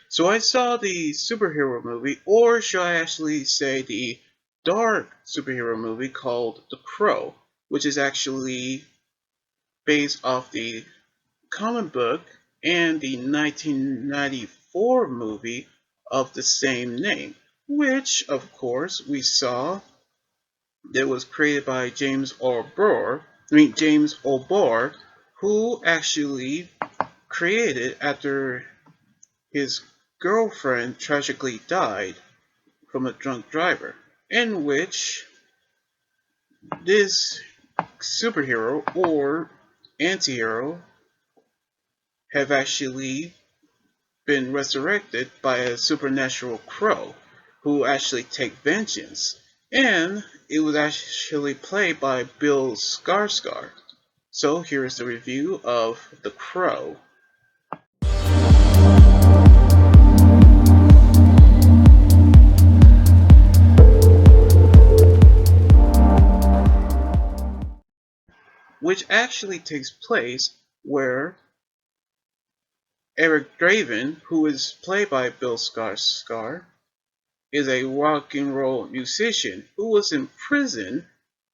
So I saw the superhero movie, or should I actually say the dark superhero movie called The Crow, which is actually based off the comic book and the 1994 movie of the same name, which of course we saw that was created by James O'Barr, who actually created after his girlfriend tragically died from a drunk driver, in which this superhero or anti-hero have actually been resurrected by a supernatural crow who actually take vengeance. And it was actually played by Bill Skarsgård. So here's the review of The Crow. Which actually takes place where Eric Draven, who is played by Bill Skarsgård, is a rock and roll musician who was in prison,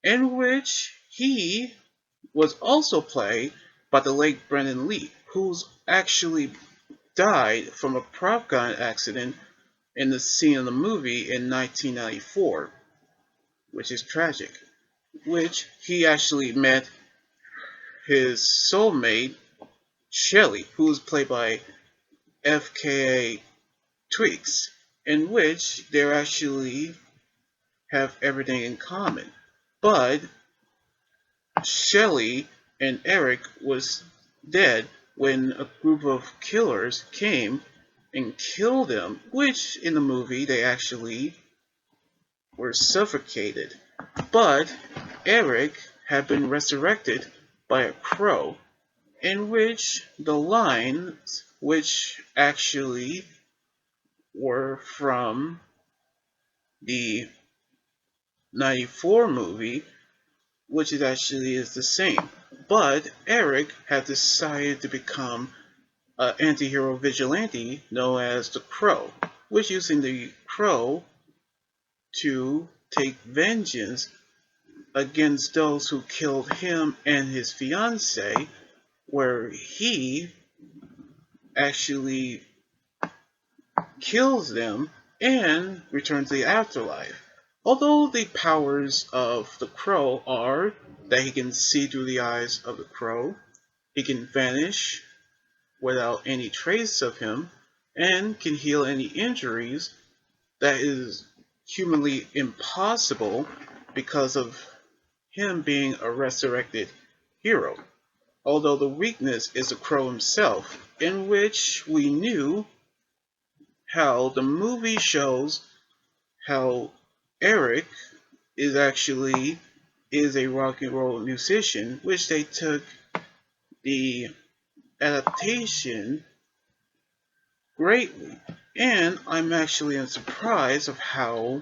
in which he was also played by the late Brendan Lee, who's actually died from a prop gun accident in the scene of the movie in 1994, which is tragic. Which he actually met his soulmate, Shelley, who's played by FKA Twigs, in which they actually have everything in common. But Shelley and Eric was dead when a group of killers came and killed them, which in the movie they actually were suffocated. But Eric had been resurrected by a crow, in which the lines, which actually were from the 94 movie, which is actually is the same. But Eric had decided to become an anti-hero vigilante known as the Crow, which using the Crow to take vengeance against those who killed him and his fiancée, where he actually kills them and returns to the afterlife. Although the powers of the crow are that he can see through the eyes of the crow, he can vanish without any trace of him, and can heal any injuries that is humanly impossible because of him being a resurrected hero. Although the weakness is the crow himself, in which we knew how the movie shows how Eric is a rock and roll musician, which they took the adaptation greatly. And I'm actually surprised of how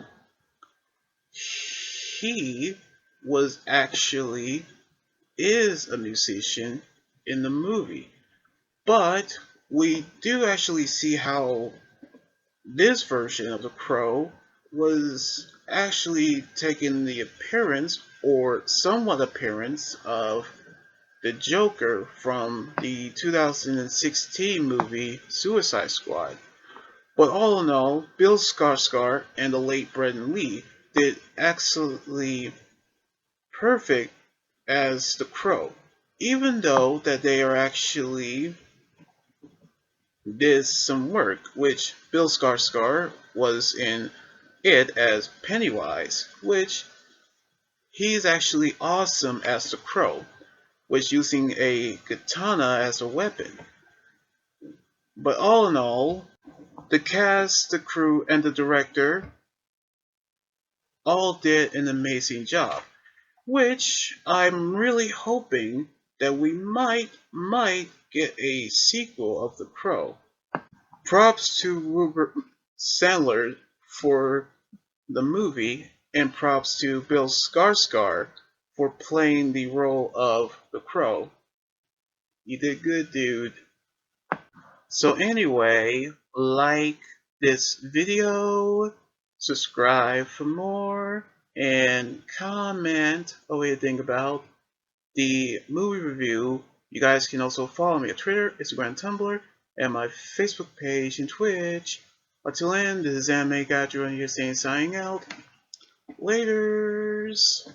he was actually is a musician in the movie. But we do actually see how this version of the Crow was actually taking the appearance or somewhat appearance of the Joker from the 2016 movie Suicide Squad. But all in all, Bill Skarsgård and the late Brendan Lee did absolutely perfect as the Crow, even though that they are actually did some work, which Bill Skarsgård was in it as Pennywise, which he's actually awesome as the Crow, which using a katana as a weapon. But all in all, the cast, the crew, and the director all did an amazing job, which I'm really hoping that we might get a sequel of The Crow. Props to Rupert Sandler for the movie, and props to Bill Skarsgård for playing the role of the Crow. You did good, dude. So anyway, like this video, subscribe for more, and comment what you think about the movie review. You guys can also follow me on Twitter, Instagram, Tumblr, and my Facebook page and Twitch. Until then, this is Anime Gadget here saying signing out. Laters!